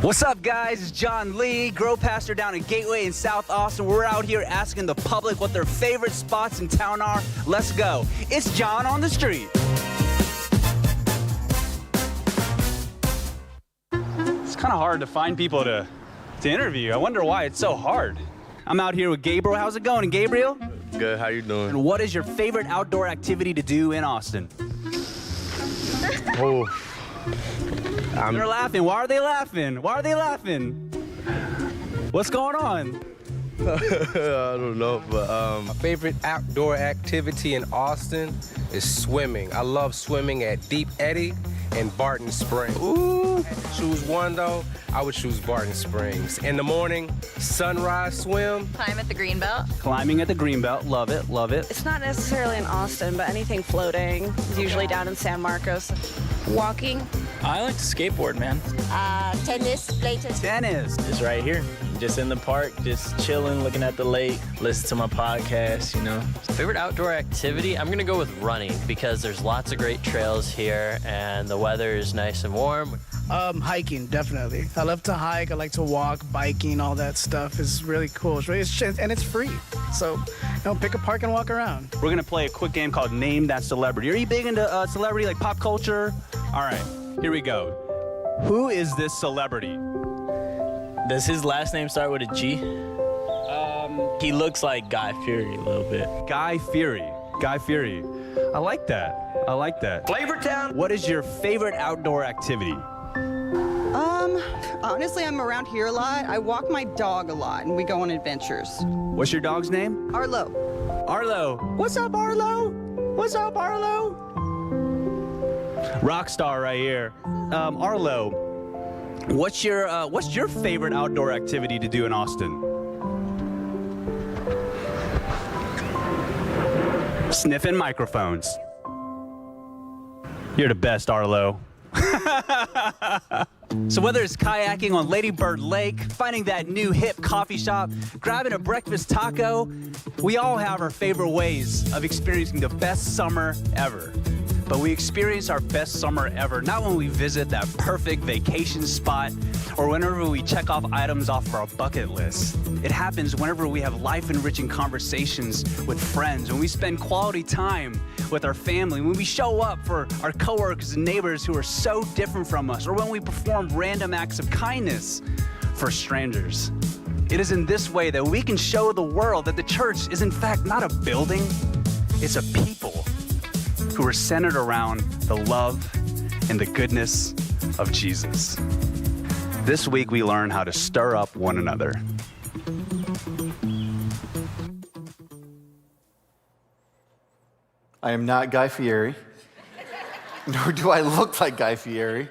What's up, guys? It's John Lee, Grow Pastor down in Gateway in South Austin. We're out here asking the public what their favorite spots in town are. Let's go. It's John on the street. It's kind of hard to find people to interview. I wonder why it's so hard. I'm out here with Gabriel. How's it going, Gabriel? Good, how you doing? And what is your favorite outdoor activity to do in Austin? Oh, They're laughing. Why are they laughing? Why are they laughing? What's going on? I don't know, but My favorite outdoor activity in Austin is swimming. I love swimming at Deep Eddy and Barton Springs. Ooh. If I had to choose one though, I would choose Barton Springs. In the morning, sunrise swim. Climb at the Greenbelt. Climbing at the Greenbelt. Love it, love it. It's not necessarily in Austin, but anything floating is usually down in San Marcos. Walking. I like to skateboard, man. Tennis, play tennis. Tennis. Just right here, just in the park, just chilling, looking at the lake, listen to my podcast, you know. Favorite outdoor activity? I'm gonna go with running because there's lots of great trails here and the weather is nice and warm. Hiking, definitely. I love to hike. I like to walk, biking, all that stuff is really cool. And it's free. So, pick a park and walk around. We're gonna play a quick game called Name That Celebrity. Are you big into celebrity, like pop culture? All right, here we go. Who is this celebrity? Does his last name start with a G? He looks like Guy Fieri a little bit. Guy Fieri. Guy Fieri. I like that. I like that. Flavortown. What is your favorite outdoor activity? Honestly, I'm around here a lot. I walk my dog a lot, and we go on adventures. What's your dog's name? Arlo. Arlo. What's up, Arlo? What's up, Arlo? Rock star right here. Arlo, what's your favorite outdoor activity to do in Austin? Sniffing microphones. You're the best, Arlo. So whether it's kayaking on Lady Bird Lake, finding that new hip coffee shop, grabbing a breakfast taco, we all have our favorite ways of experiencing the best summer ever. But we experience our best summer ever not when we visit that perfect vacation spot or whenever we check off items off of our bucket list. It happens whenever we have life-enriching conversations with friends, when we spend quality time with our family, when we show up for our coworkers and neighbors who are so different from us, or when we perform random acts of kindness for strangers. It is in this way that we can show the world that the church is in fact not a building, it's a people who are centered around the love and the goodness of Jesus. This week we learn how to stir up one another. I am not Guy Fieri, nor do I look like Guy Fieri,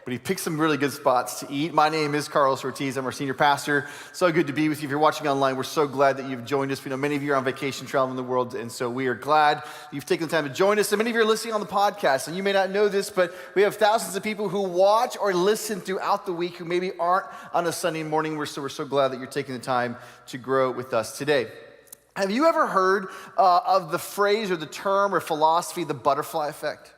but he picked some really good spots to eat. My name is Carlos Ortiz. I'm our senior pastor. So good to be with you. If you're watching online, we're so glad that you've joined us. We know many of you are on vacation traveling the world, and so we are glad you've taken the time to join us. And many of you are listening on the podcast, and you may not know this, but we have thousands of people who watch or listen throughout the week who maybe aren't on a Sunday morning. We're so glad that you're taking the time to grow with us today. Have you ever heard of the phrase or the term or philosophy, the butterfly effect?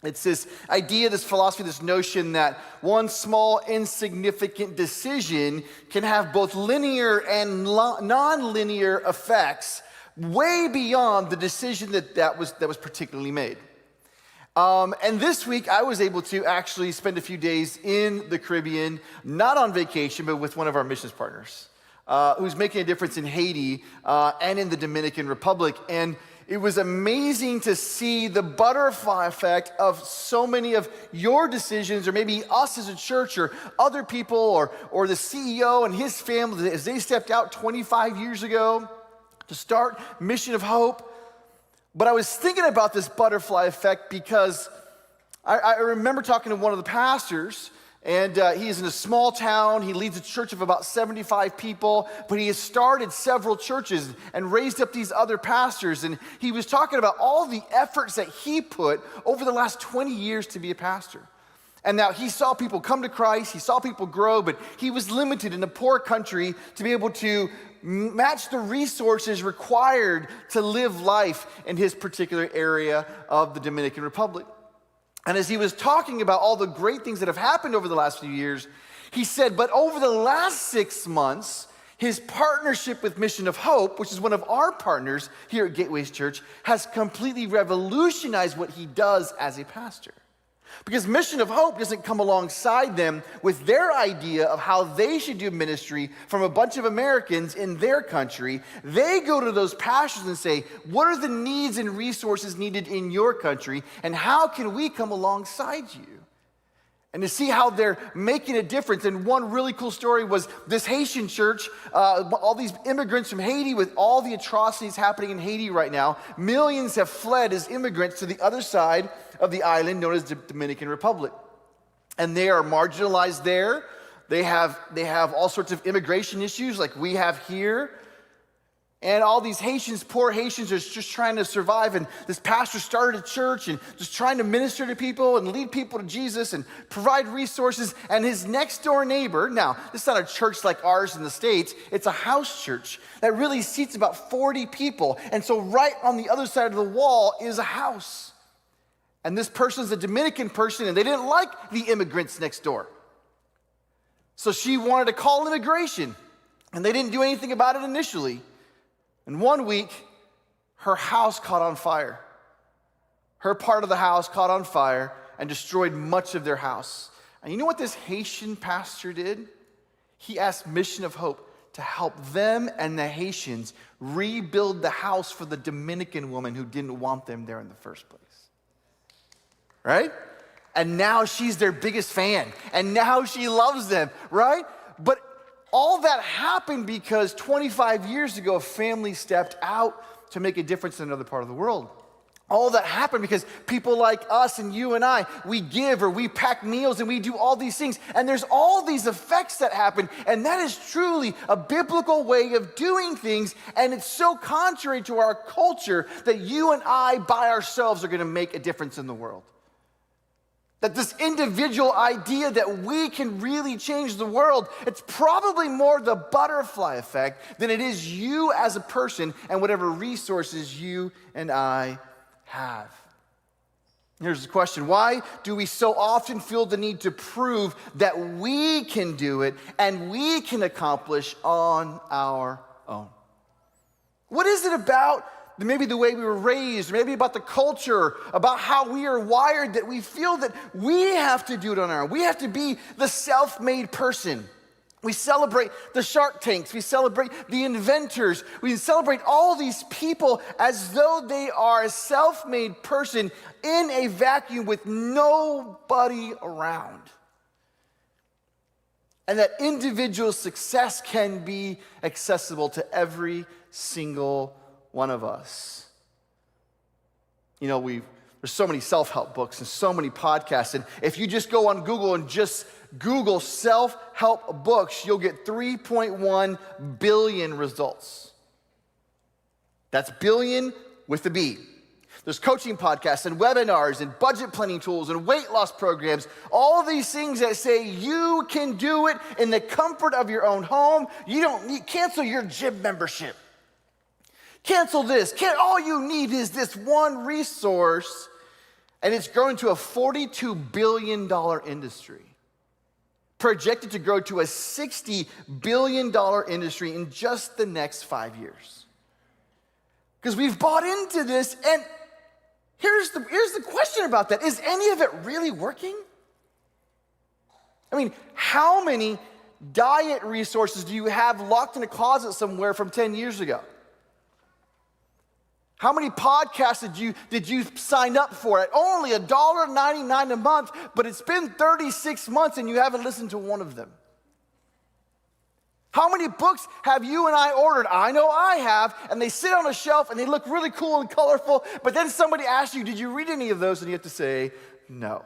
It's this idea, this philosophy, this notion that one small, insignificant decision can have both linear and non-linear effects way beyond the decision that was particularly made. And this week, I was able to actually spend a few days in the Caribbean, not on vacation, but with one of our missions partners, who's making a difference in Haiti and in the Dominican Republic. And it was amazing to see the butterfly effect of so many of your decisions, or maybe us as a church, or other people, or the CEO and his family as they stepped out 25 years ago to start Mission of Hope. But I was thinking about this butterfly effect because I remember talking to one of the pastors, and he is in a small town. He leads a church of about 75 people, but he has started several churches and raised up these other pastors. And he was talking about all the efforts that he put over the last 20 years to be a pastor. And now he saw people come to Christ, he saw people grow, but he was limited in a poor country to be able to match the resources required to live life in his particular area of the Dominican Republic. And as he was talking about all the great things that have happened over the last few years, He said, but over the last 6 months, his partnership with Mission of Hope, which is one of our partners here at Gateways Church, has completely revolutionized what he does as a pastor. Because Mission of Hope doesn't come alongside them with their idea of how they should do ministry from a bunch of Americans in their country. They go to those pastors and say, what are the needs and resources needed in your country, and how can we come alongside you? And to see how they're making a difference. And one really cool story was this Haitian church, all these immigrants from Haiti, with all the atrocities happening in Haiti right now. Millions have fled as immigrants to the other side of the island known as the Dominican Republic. And they are marginalized there. They have all sorts of immigration issues like we have here. And all these Haitians, poor Haitians, are just trying to survive. And this pastor started a church and just trying to minister to people and lead people to Jesus and provide resources. And his next door neighbor, now, this is not a church like ours in the States, it's a house church that really seats about 40 people. And so right on the other side of the wall is a house. And this person's a Dominican person, and they didn't like the immigrants next door. So she wanted to call immigration, and they didn't do anything about it initially. And one week, her house caught on fire. Her part of the house caught on fire and destroyed much of their house. And you know what this Haitian pastor did? He asked Mission of Hope to help them and the Haitians rebuild the house for the Dominican woman who didn't want them there in the first place. Right? And now she's their biggest fan. And now she loves them, right? But all that happened because 25 years ago, a family stepped out to make a difference in another part of the world. All that happened because people like us and you and I, we give or we pack meals and we do all these things. And there's all these effects that happen. And that is truly a biblical way of doing things. And it's so contrary to our culture that you and I by ourselves are going to make a difference in the world. That this individual idea that we can really change the world, it's probably more the butterfly effect than it is you as a person and whatever resources you and I have. Here's the question: why do we so often feel the need to prove that we can do it and we can accomplish on our own? What is it about maybe the way we were raised, maybe about the culture, about how we are wired, that we feel that we have to do it on our own? We have to be the self-made person. We celebrate the Shark Tanks. We celebrate the inventors. We celebrate all these people as though they are a self-made person in a vacuum with nobody around. And that individual success can be accessible to every single one of us. You know, there's so many self-help books and so many podcasts, and if you just go on Google and just Google self-help books, you'll get 3.1 billion results. That's billion with a B. There's coaching podcasts and webinars and budget planning tools and weight loss programs, all of these things that say you can do it in the comfort of your own home. You don't need, cancel your gym membership. Cancel this. All you need is this one resource, and it's growing to a $42 billion industry. Projected to grow to a $60 billion industry in just the next 5 years. Because we've bought into this, and here's the question about that. Is any of it really working? I mean, how many diet resources do you have locked in a closet somewhere from 10 years ago? How many podcasts did you sign up for at only $1.99 a month, but it's been 36 months and you haven't listened to one of them? How many books have you and I ordered? I know I have, and they sit on a shelf and they look really cool and colorful, but then somebody asks you, did you read any of those? And you have to say, no.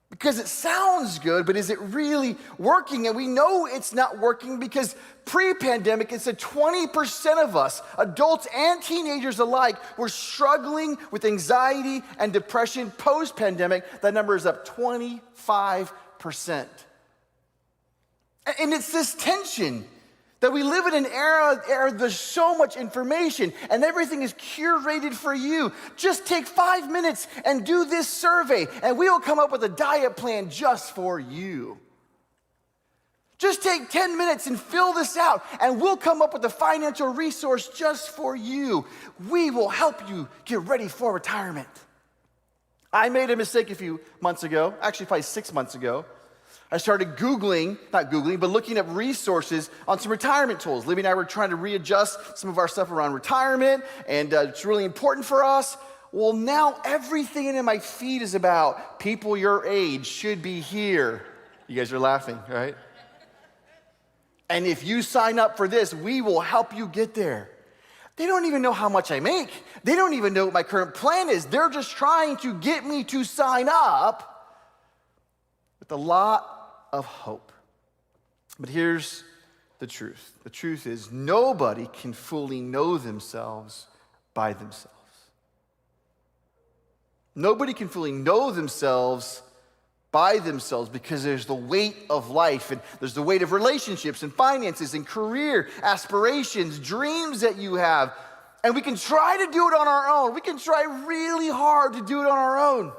Because it sounds good, but is it really working? And we know it's not working because pre-pandemic, it said 20% of us, adults and teenagers alike, were struggling with anxiety and depression. Post-pandemic, that number is up 25%. And it's this tension That we live in an era there's so much information and everything is curated for you. Just take 5 minutes and do this survey and we will come up with a diet plan just for you. Just take 10 minutes and fill this out and we'll come up with a financial resource just for you. We will help you get ready for retirement. I made a mistake a few months ago, actually probably 6 months ago. I started looking up resources on some retirement tools. Libby and I were trying to readjust some of our stuff around retirement, and it's really important for us. Well, now everything in my feed is about people your age should be here. You guys are laughing, right? And if you sign up for this, we will help you get there. They don't even know how much I make. They don't even know what my current plan is. They're just trying to get me to sign up with a lot of hope. But here's the truth. The truth is nobody can fully know themselves by themselves. Nobody can fully know themselves by themselves because there's the weight of life and there's the weight of relationships and finances and career aspirations, dreams that you have. And we can try to do it on our own. We can try really hard to do it on our own.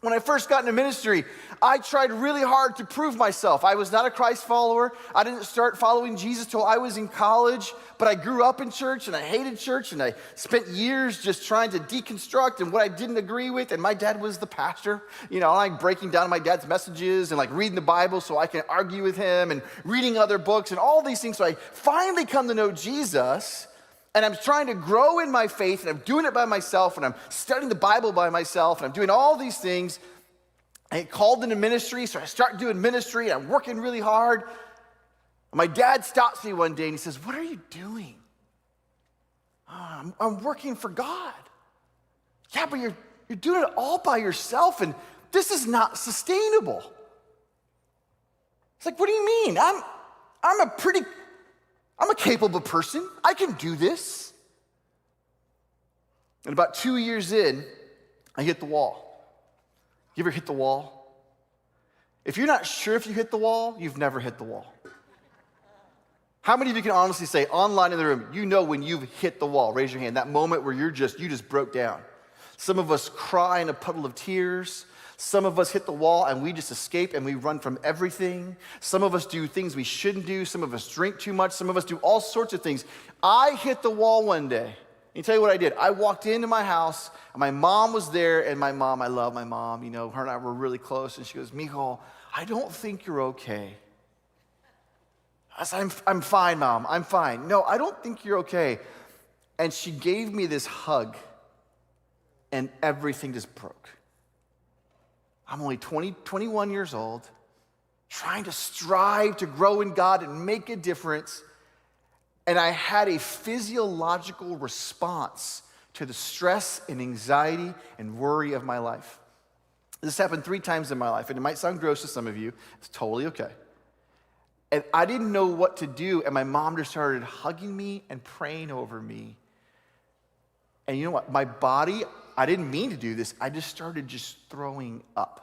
When I first got into ministry, I tried really hard to prove myself. I was not a Christ follower. I didn't start following Jesus till I was in college, but I grew up in church and I hated church and I spent years just trying to deconstruct and what I didn't agree with. And my dad was the pastor, like breaking down my dad's messages and like reading the Bible so I can argue with him and reading other books and all these things. So I finally come to know Jesus. And I'm trying to grow in my faith, and I'm doing it by myself, and I'm studying the Bible by myself, and I'm doing all these things. I get called into ministry, so I start doing ministry, and I'm working really hard. And my dad stops me one day, and he says, "What are you doing?" "Oh, I'm working for God." "Yeah, but you're doing it all by yourself, and this is not sustainable." It's like, "What do you mean? I'm a capable person. I can do this." And about 2 years in, I hit the wall. You ever hit the wall? If you're not sure if you hit the wall, you've never hit the wall. How many of you can honestly say, online in the room, you know when you've hit the wall? Raise your hand. That moment where you just broke down. Some of us cry in a puddle of tears. Some of us hit the wall and we just escape and we run from everything. Some of us do things we shouldn't do. Some of us drink too much. Some of us do all sorts of things. I hit the wall one day. Let me tell you what I did. I walked into my house and my mom was there, and my mom, I love my mom, her and I were really close, and she goes, "Mijo, I don't think you're okay." I said, I'm fine, Mom, I'm fine. "No, I don't think you're okay." And she gave me this hug and everything just broke. I'm only 21 years old, trying to strive to grow in God and make a difference. And I had a physiological response to the stress and anxiety and worry of my life. This happened 3 times in my life, and it might sound gross to some of you. It's totally okay. And I didn't know what to do, and my mom just started hugging me and praying over me. And you know what? My body, I didn't mean to do this. I just started throwing up.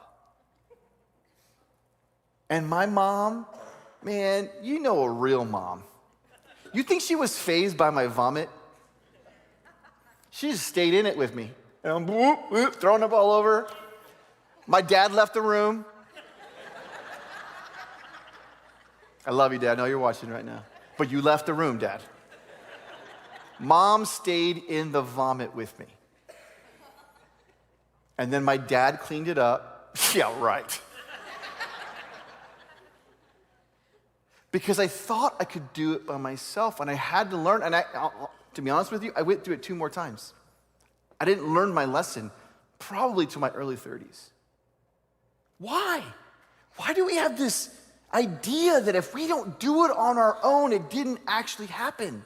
And my mom, man, a real mom. You think she was fazed by my vomit? She just stayed in it with me. And I'm whoop, whoop, throwing up all over. My dad left the room. I love you, Dad. I know you're watching right now. But you left the room, Dad. Mom stayed in the vomit with me. And then my dad cleaned it up. Yeah, right. Because I thought I could do it by myself, and I had to learn. And to be honest with you, I went through it 2 more times. I didn't learn my lesson probably to my early 30s. Why? Why do we have this idea that if we don't do it on our own, it didn't actually happen?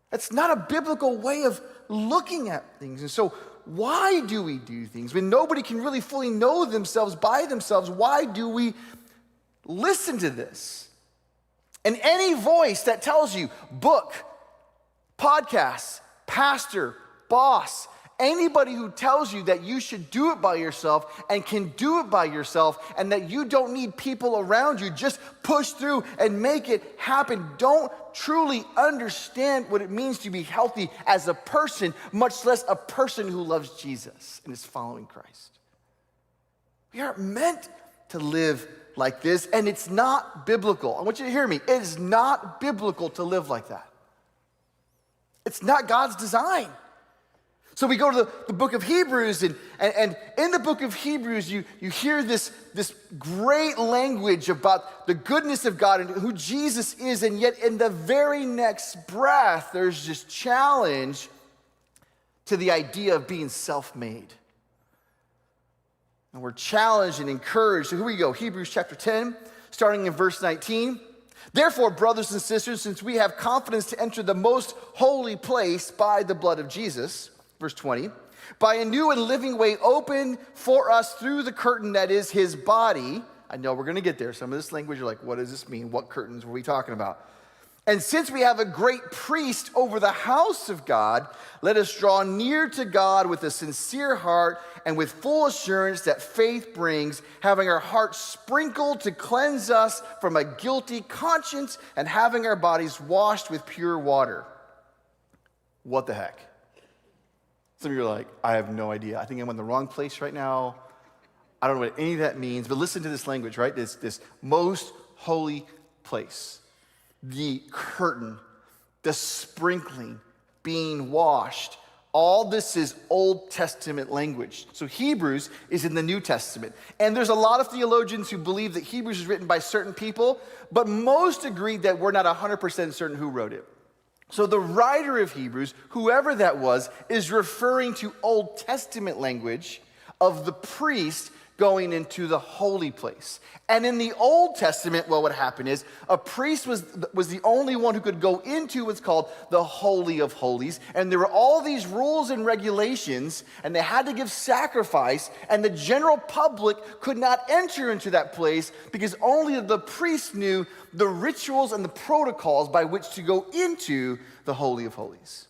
That's not a biblical way of looking at things. And so why do we do things? When nobody can really fully know themselves by themselves, why do we listen to this? And any voice that tells you book, podcast, pastor, boss, Anybody who tells you that you should do it by yourself and can do it by yourself and that you don't need people around you, just push through and make it happen, don't truly understand what it means to be healthy as a person, much less a person who loves Jesus and is following Christ. We aren't meant to live like this, and it's not biblical. I want you to hear me. It is not biblical to live like that. It's not God's design. So we go to the book of Hebrews, and in the book of Hebrews, you hear this great language about the goodness of God and who Jesus is, and yet in the very next breath, there's this challenge to the idea of being self-made. And we're challenged and encouraged. So here we go, Hebrews chapter 10, starting in verse 19. Therefore, brothers and sisters, since we have confidence to enter the most holy place by the blood of Jesus, verse 20, by a new and living way open for us through the curtain that is his body. I know we're going to get there. Some of this language, you're like, what does this mean? What curtains were we talking about? And since we have a great priest over the house of God, let us draw near to God with a sincere heart and with full assurance that faith brings, having our hearts sprinkled to cleanse us from a guilty conscience and having our bodies washed with pure water. What the heck? Some of you are like, I have no idea. I think I'm in the wrong place right now. I don't know what any of that means, but listen to this language, right? This most holy place. The curtain, the sprinkling, being washed. All this is Old Testament language. So Hebrews is in the New Testament. And there's a lot of theologians who believe that Hebrews is written by certain people, but most agree that we're not 100% certain who wrote it. So the writer of Hebrews, whoever that was, is referring to Old Testament language of the priest going into the holy place. And in the Old Testament, what would happen is a priest was the only one who could go into what's called the Holy of Holies. And there were all these rules and regulations, and they had to give sacrifice, and the general public could not enter into that place because only the priest knew the rituals and the protocols by which to go into the Holy of Holies.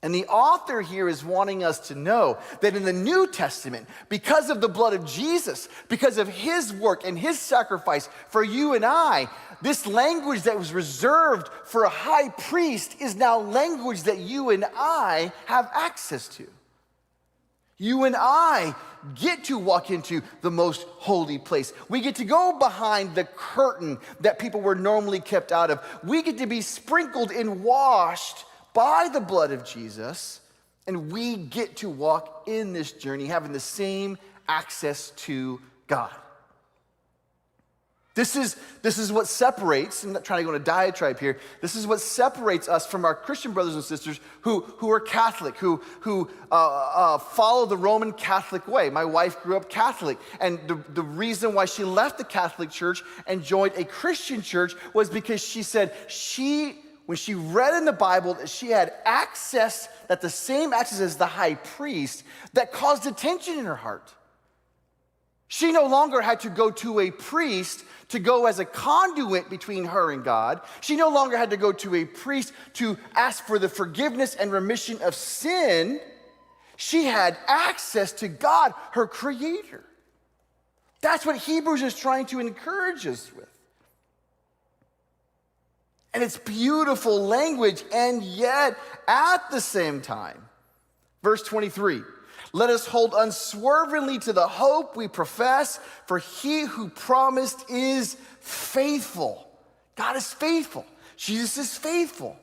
And the author here is wanting us to know that in the New Testament, because of the blood of Jesus, because of his work and his sacrifice for you and I, this language that was reserved for a high priest is now language that you and I have access to. You and I get to walk into the most holy place. We get to go behind the curtain that people were normally kept out of. We get to be sprinkled and washed by the blood of Jesus, and we get to walk in this journey having the same access to God. This is what separates, I'm not trying to go on a diatribe here, this is what separates us from our Christian brothers and sisters who are Catholic, who follow the Roman Catholic way. My wife grew up Catholic, and the reason why she left the Catholic Church and joined a Christian church was because she said when she read in the Bible that she had access, that the same access as the high priest, that caused a tension in her heart. She no longer had to go to a priest to go as a conduit between her and God. She no longer had to go to a priest to ask for the forgiveness and remission of sin. She had access to God, her creator. That's what Hebrews is trying to encourage us with. And it's beautiful language, and yet at the same time, verse 23, let us hold unswervingly to the hope we profess, for he who promised is faithful. God is faithful. Jesus is faithful.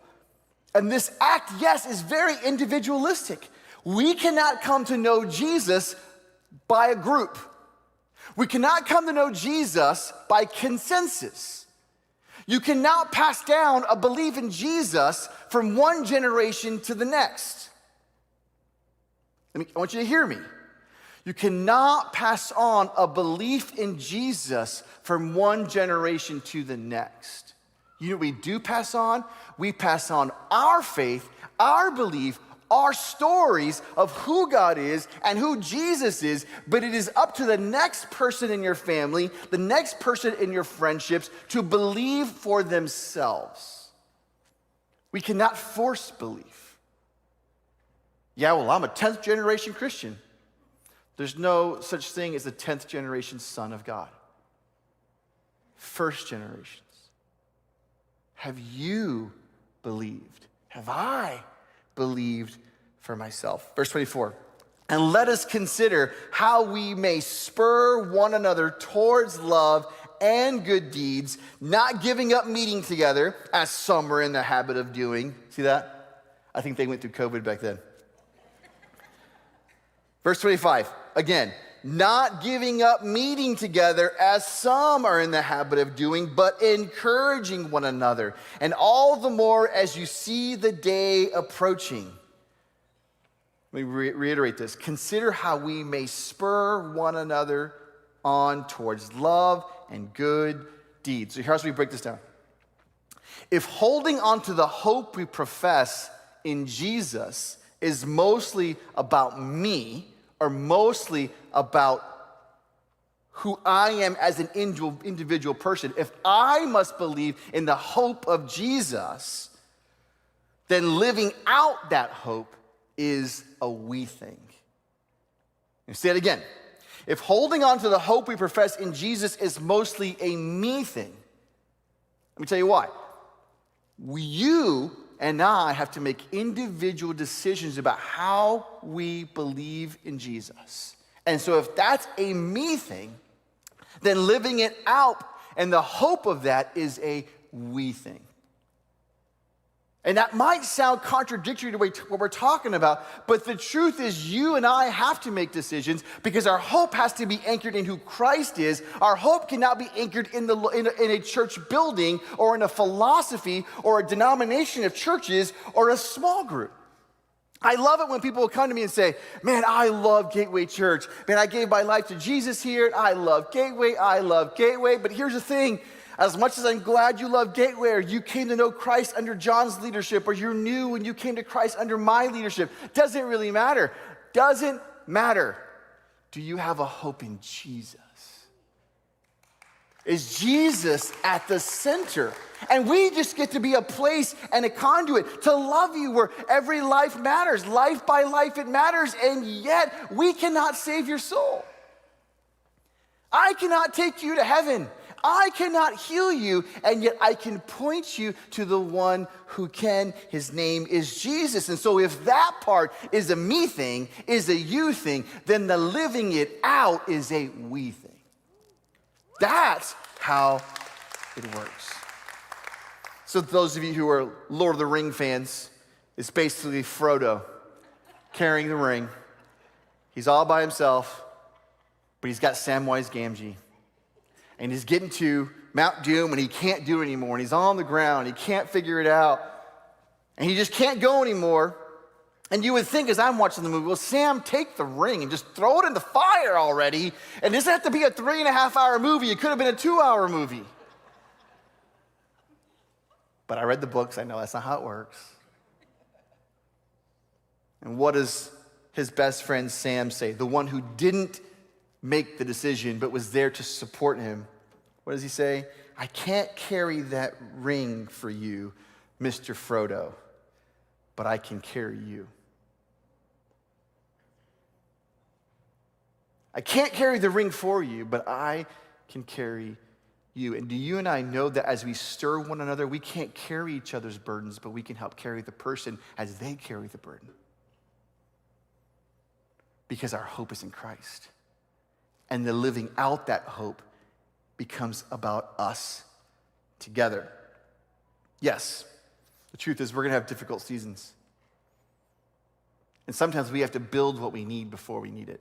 And this act, yes, is very individualistic. We cannot come to know Jesus by a group. We cannot come to know Jesus by consensus. You cannot pass down a belief in Jesus from one generation to the next. I want you to hear me. You cannot pass on a belief in Jesus from one generation to the next. You know what we do pass on? We pass on our faith, our belief, our stories of who God is and who Jesus is, but it is up to the next person in your family, the next person in your friendships to believe for themselves. We cannot force belief. Yeah, well, I'm a 10th generation Christian. There's no such thing as a 10th generation son of God. First generations. Have you believed? Have I believed for myself? Verse 24. And let us consider how we may spur one another towards love and good deeds, not giving up meeting together, as some are in the habit of doing. See that? I think they went through COVID back then. Verse 25, again, not giving up meeting together, as some are in the habit of doing, but encouraging one another, and all the more as you see the day approaching. Let me reiterate this. Consider how we may spur one another on towards love and good deeds. So here's how we break this down. If holding on to the hope we profess in Jesus is mostly about me, or mostly about who I am as an individual person, if I must believe in the hope of Jesus, then living out that hope is a we thing. Let me say it again. If holding on to the hope we profess in Jesus is mostly a me thing, let me tell you why. You and I have to make individual decisions about how we believe in Jesus. And so if that's a me thing, then living it out and the hope of that is a we thing. And that might sound contradictory to what we're talking about, but the truth is you and I have to make decisions because our hope has to be anchored in who Christ is. Our hope cannot be anchored in a church building or in a philosophy or a denomination of churches or a small group. I love it when people will come to me and say, man, I love Gateway Church. Man, I gave my life to Jesus here. I love Gateway. But here's the thing. As much as I'm glad you love Gateway, or you came to know Christ under John's leadership, or you're new and you came to Christ under my leadership, doesn't really matter. Doesn't matter. Do you have a hope in Jesus? Is Jesus at the center? And we just get to be a place and a conduit to love you where every life matters. Life by life, it matters, and yet we cannot save your soul. I cannot take you to heaven. I cannot heal you, and yet I can point you to the one who can. His name is Jesus. And so if that part is a me thing, is a you thing, then the living it out is a we thing. That's how it works. So those of you who are Lord of the Ring fans, it's basically Frodo carrying the ring. He's all by himself, but he's got Samwise Gamgee. And he's getting to Mount Doom, and he can't do it anymore. And he's on the ground. He can't figure it out. And he just can't go anymore. And you would think, as I'm watching the movie, well, Sam, take the ring and just throw it in the fire already. And this doesn't have to be a 3.5-hour movie. It could have been a 2-hour movie. But I read the books. I know that's not how it works. And what does his best friend Sam say? The one who didn't make the decision, but was there to support him. What does he say? I can't carry that ring for you, Mr. Frodo, but I can carry you. I can't carry the ring for you, but I can carry you. And do you and I know that as we stir one another, we can't carry each other's burdens, but we can help carry the person as they carry the burden? Because our hope is in Christ. And the living out that hope becomes about us together. Yes, the truth is we're going to have difficult seasons. And sometimes we have to build what we need before we need it.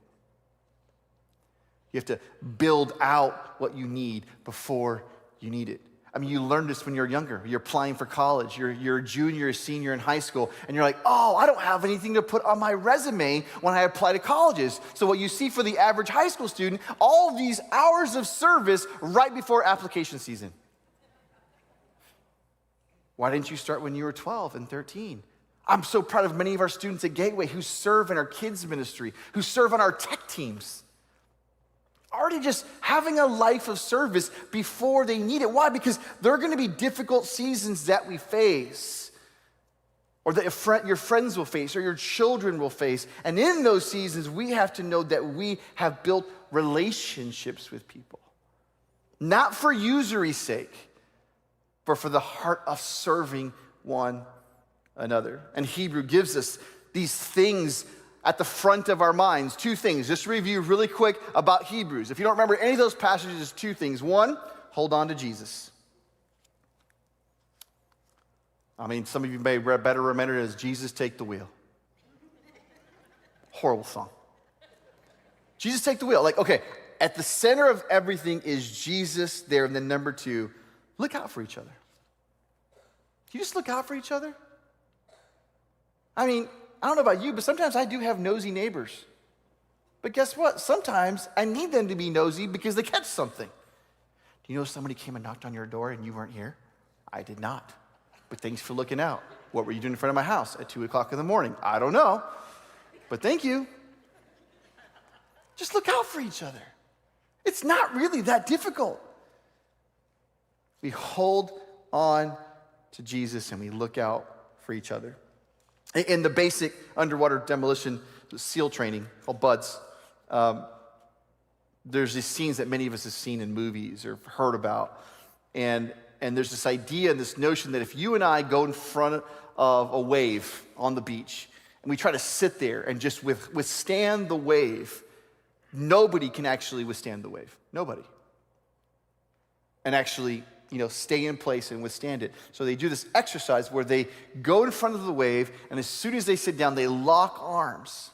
You have to build out what you need before you need it. I mean, you learn this when you're younger. You're applying for college. You're a junior, a senior in high school, and you're like, oh, I don't have anything to put on my resume when I apply to colleges. So what you see for the average high school student, all these hours of service right before application season. Why didn't you start when you were 12 and 13? I'm so proud of many of our students at Gateway who serve in our kids ministry, who serve on our tech teams. Already just having a life of service before they need it. Why? Because there are going to be difficult seasons that we face. or that your friends will face, or your children will face. And in those seasons, we have to know that we have built relationships with people. Not for usury's sake, but for the heart of serving one another. And Hebrew gives us these things at the front of our minds. Two things, just to review really quick about Hebrews. If you don't remember any of those passages, two things. One, hold on to Jesus. I mean, some of you may better remember it as Jesus Take the Wheel. Horrible song. Jesus Take the Wheel. Like, okay, at the center of everything is Jesus there. And then number two, look out for each other. Do you just look out for each other? I mean, I don't know about you, but sometimes I do have nosy neighbors. But guess what? Sometimes I need them to be nosy because they catch something. Do you know somebody came and knocked on your door and you weren't here? I did not. But thanks for looking out. What were you doing in front of my house at 2 o'clock in the morning? I don't know. But thank you. Just look out for each other. It's not really that difficult. We hold on to Jesus and we look out for each other. In the basic underwater demolition SEAL training called BUDS, there's these scenes that many of us have seen in movies or heard about. And there's this idea and this notion that if you and I go in front of a wave on the beach and we try to sit there and just withstand the wave, nobody can actually withstand the wave. Nobody. And actually, stay in place and withstand it. So they do this exercise where they go in front of the wave, and as soon as they sit down, they lock arms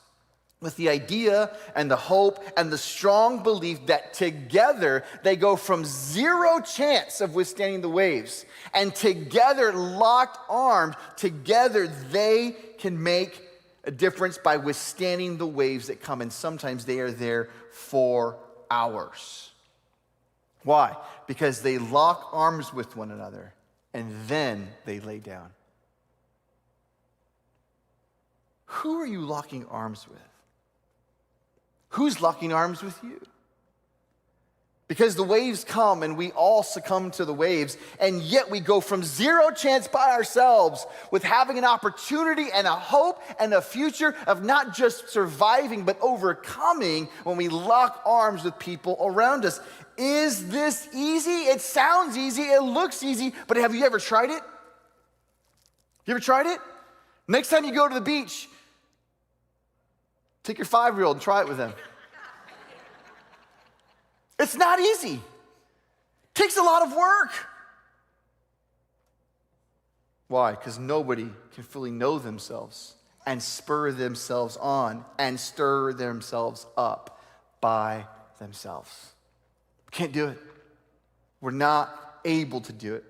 with the idea and the hope and the strong belief that together they go from zero chance of withstanding the waves, and together, locked arms, together they can make a difference by withstanding the waves that come, and sometimes they are there for hours. Why? Because they lock arms with one another and then they lay down. Who are you locking arms with? Who's locking arms with you? Because the waves come and we all succumb to the waves, and yet we go from zero chance by ourselves with having an opportunity and a hope and a future of not just surviving but overcoming when we lock arms with people around us. Is this easy? It sounds easy, it looks easy, but have you ever tried it? You ever tried it? Next time you go to the beach, take your 5-year-old and try it with them. It's not easy. It takes a lot of work. Why? Because nobody can fully know themselves and spur themselves on and stir themselves up by themselves. Can't do it. We're not able to do it.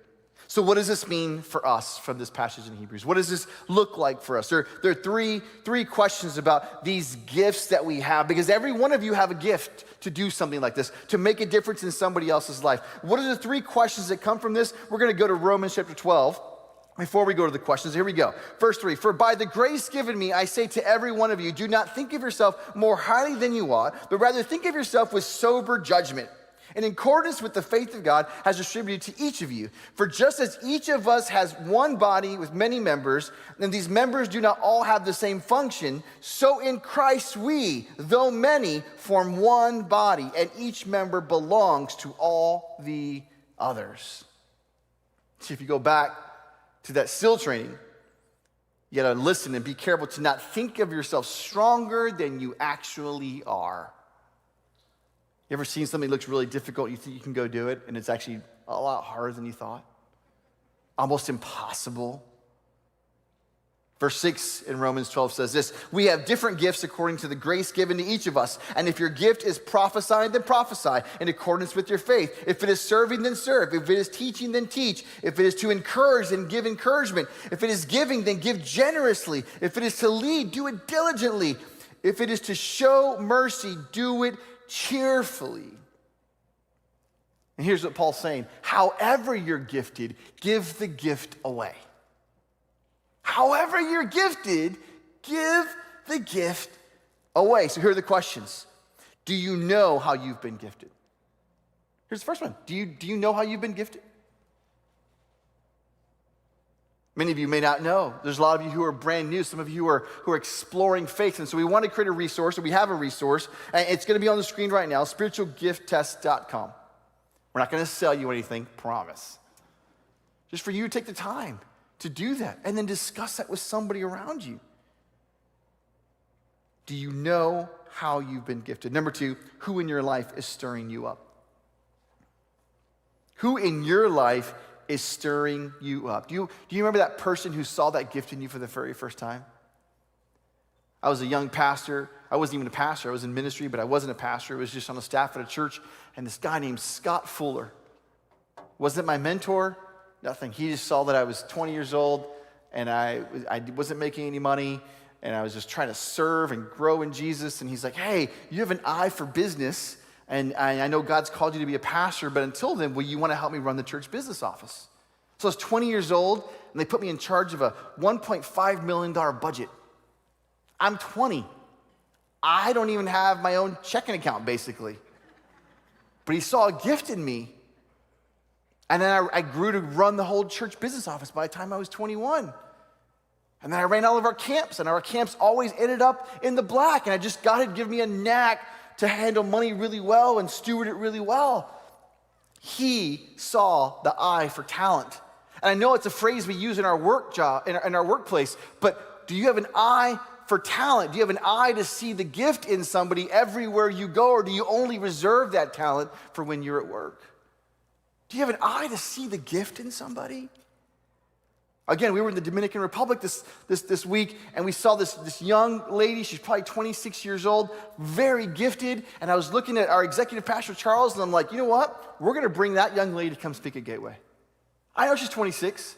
So what does this mean for us from this passage in Hebrews? What does this look like for us? There are three questions about these gifts that we have, because every one of you have a gift to do something like this, to make a difference in somebody else's life. What are the three questions that come from this? We're going to go to Romans chapter 12. Before we go to the questions, here we go. Verse 3, for by the grace given me, I say to every one of you, do not think of yourself more highly than you ought, but rather think of yourself with sober judgment, in accordance with the faith of God has distributed to each of you. For just as each of us has one body with many members, and these members do not all have the same function, so in Christ we, though many, form one body, and each member belongs to all the others. See, if you go back to that SEAL training, you gotta listen and be careful to not think of yourself stronger than you actually are. You ever seen something that looks really difficult, you think you can go do it, and it's actually a lot harder than you thought? Almost impossible. Verse 6 in Romans 12 says this, we have different gifts according to the grace given to each of us. And if your gift is prophesying, then prophesy in accordance with your faith. If it is serving, then serve. If it is teaching, then teach. If it is to encourage, then give encouragement. If it is giving, then give generously. If it is to lead, do it diligently. If it is to show mercy, do it cheerfully. And here's what Paul's saying. However you're gifted, give the gift away. However you're gifted, give the gift away. So here are the questions. Do you know how you've been gifted? Here's the first one. Do you know how you've been gifted? Many of you may not know. There's a lot of you who are brand new, some of you who are exploring faith. And so we want to create a resource, and we have a resource, and it's going to be on the screen right now, spiritualgifttest.com. We're not going to sell you anything, promise. Just for you to take the time to do that and then discuss that with somebody around you. Do you know how you've been gifted? Number 2, who in your life is stirring you up? Who in your life is stirring you up? Do you remember that person who saw that gift in you for the very first time? I was a young pastor. I wasn't even a pastor. I was in ministry, but I wasn't a pastor. I was just on the staff at a church, and this guy named Scott Fuller. Wasn't my mentor? Nothing. He just saw that I was 20 years old, and I wasn't making any money, and I was just trying to serve and grow in Jesus, and he's like, hey, you have an eye for business, and I know God's called you to be a pastor, but until then, will you want to help me run the church business office? So I was 20 years old, and they put me in charge of a $1.5 million budget. I'm 20. I don't even have my own checking account, basically. But he saw a gift in me, and then I grew to run the whole church business office by the time I was 21. And then I ran all of our camps, and our camps always ended up in the black, and I just, God had given me a knack to handle money really well and steward it really well. He saw the eye for talent. And I know it's a phrase we use in our work job, in our workplace, but do you have an eye for talent? Do you have an eye to see the gift in somebody everywhere you go, or do you only reserve that talent for when you're at work? Do you have an eye to see the gift in somebody? Again, we were in the Dominican Republic this week, and we saw this young lady. She's probably 26 years old, very gifted. And I was looking at our executive pastor, Charles, and I'm like, you know what? We're going to bring that young lady to come speak at Gateway. I know she's 26.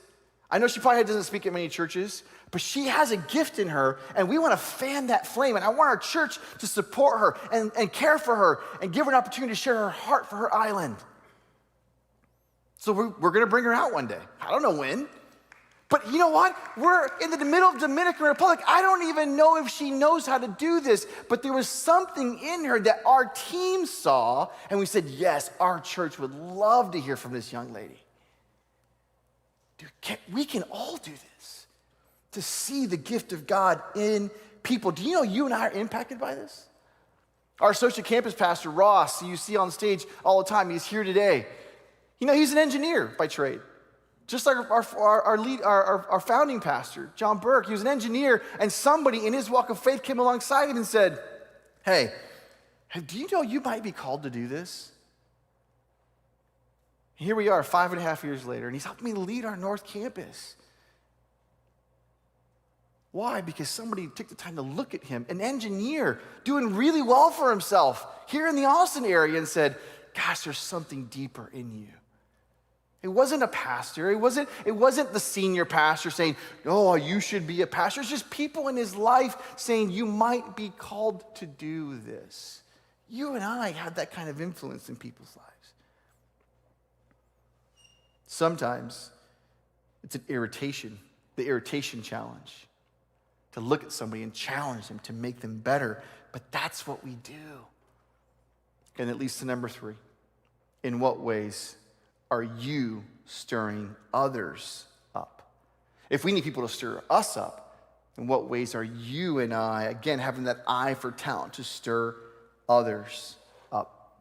I know she probably doesn't speak at many churches, but she has a gift in her, and we want to fan that flame. And I want our church to support her and care for her and give her an opportunity to share her heart for her island. So we're going to bring her out one day. I don't know when. But you know what? We're in the middle of Dominican Republic. I don't even know if she knows how to do this, but there was something in her that our team saw, and we said, yes, our church would love to hear from this young lady. Dude, we can all do this, to see the gift of God in people. Do you know you and I are impacted by this? Our associate campus pastor, Ross, who you see on stage all the time, he's here today. You know, he's an engineer by trade. Just like our founding pastor, John Burke, he was an engineer, and somebody in his walk of faith came alongside him and said, hey, do you know you might be called to do this? And here we are 5.5 years later, and he's helping me lead our North Campus. Why? Because somebody took the time to look at him, an engineer doing really well for himself here in the Austin area, and said, gosh, there's something deeper in you. It wasn't a pastor. It wasn't the senior pastor saying, oh, you should be a pastor. It's just people in his life saying, you might be called to do this. You and I have that kind of influence in people's lives. Sometimes it's an irritation, the irritation challenge, to look at somebody and challenge them to make them better. But that's what we do. And it leads to number 3. In what ways are you stirring others up? If we need people to stir us up, in what ways are you and I, again, having that eye for talent to stir others up?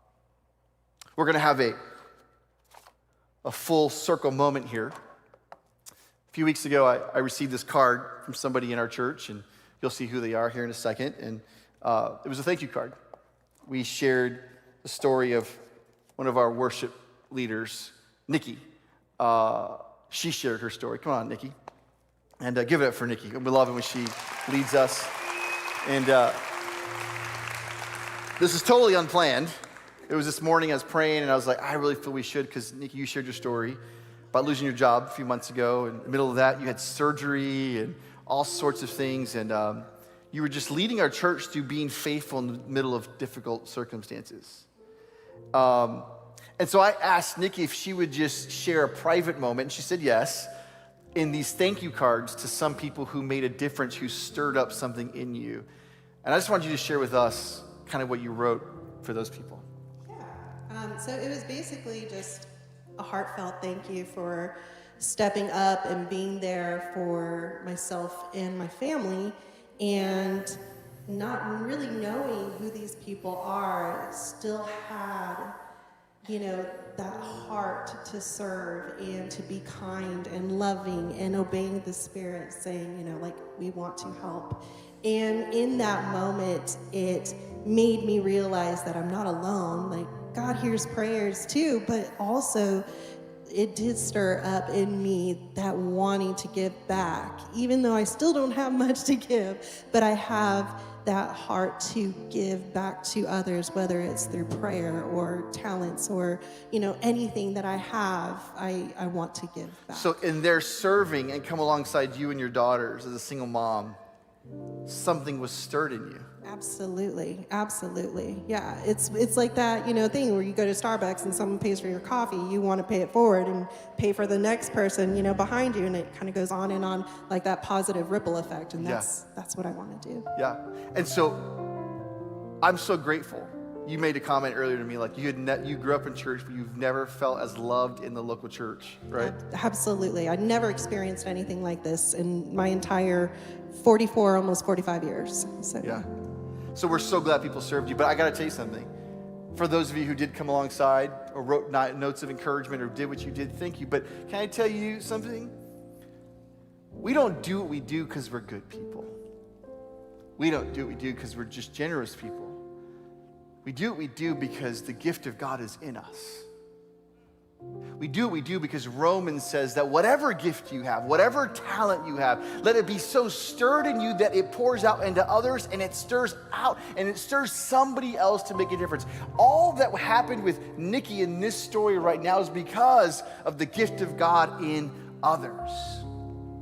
We're going to have a full circle moment here. A few weeks ago, I received this card from somebody in our church, and you'll see who they are here in a second. And it was a thank you card. We shared the story of one of our worship leaders, Nikki. She shared her story. Come on, Nikki. And give it up for Nikki. We love it when she leads us. And this is totally unplanned. It was this morning I was praying, and I was like, I really feel we should, because Nikki, you shared your story about losing your job a few months ago. In the middle of that, you had surgery and all sorts of things. And you were just leading our church through being faithful in the middle of difficult circumstances. And so I asked Nikki if she would just share a private moment, and she said yes, in these thank you cards to some people who made a difference, who stirred up something in you. And I just wanted you to share with us kind of what you wrote for those people. Yeah. So it was basically just a heartfelt thank you for stepping up and being there for myself and my family, and not really knowing who these people are, still had, that heart to serve and to be kind and loving and obeying the Spirit, saying, we want to help. And in that moment, it made me realize that I'm not alone. Like, God hears prayers too, but also it did stir up in me that wanting to give back, even though I still don't have much to give, but I have that heart to give back to others, whether it's through prayer or talents or, anything that I have, I want to give back. So in their serving and come alongside you and your daughters as a single mom, something was stirred in you. Absolutely. Yeah, it's like that, thing where you go to Starbucks and someone pays for your coffee, you want to pay it forward and pay for the next person, behind you, and it kind of goes on and on, like that positive ripple effect, and that's what I want to do. Yeah, and so I'm so grateful. You made a comment earlier to me, like you grew up in church, but you've never felt as loved in the local church, right? Absolutely. I never experienced anything like this in my entire 44, almost 45 years. So yeah. So we're so glad people served you, but I got to tell you something. For those of you who did come alongside or wrote notes of encouragement or did what you did, thank you. But can I tell you something? We don't do what we do because we're good people. We don't do what we do because we're just generous people. We do what we do because the gift of God is in us. We do what we do because Romans says that whatever gift you have, whatever talent you have, let it be so stirred in you that it pours out into others, and it stirs out and it stirs somebody else to make a difference. All that happened with Nikki in this story right now is because of the gift of God in others.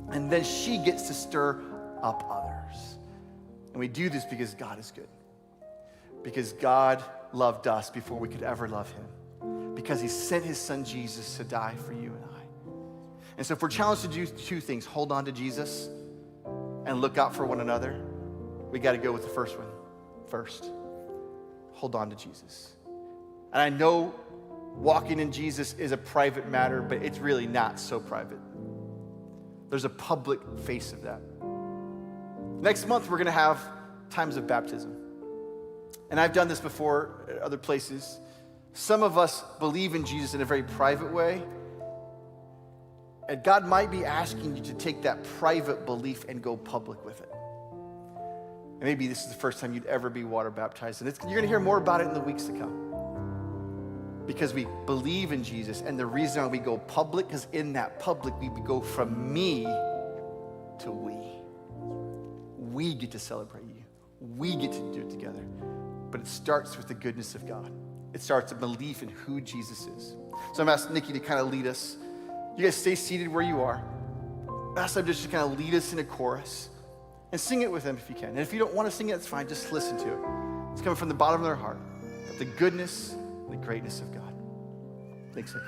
And then she gets to stir up others. And we do this because God is good. Because God loved us before we could ever love him. Because he sent his son Jesus to die for you and I. And so if we're challenged to do two things, hold on to Jesus and look out for one another, we got to go with the first one first. Hold on to Jesus. And I know walking in Jesus is a private matter, but it's really not so private. There's a public face of that. Next month, we're going to have times of baptism. And I've done this before at other places. Some of us believe in Jesus in a very private way. And God might be asking you to take that private belief and go public with it. And maybe this is the first time you'd ever be water baptized. And you're going to hear more about it in the weeks to come. Because we believe in Jesus. And the reason why we go public, because in that public, we go from me to we. We get to celebrate you. We get to do it together. But it starts with the goodness of God. It starts a belief in who Jesus is. So I'm asking Nikki to kind of lead us. You guys stay seated where you are. Ask them just to kind of lead us in a chorus. And sing it with them if you can. And if you don't want to sing it, it's fine. Just listen to it. It's coming from the bottom of their heart. The goodness and the greatness of God. Thanks, Nikki.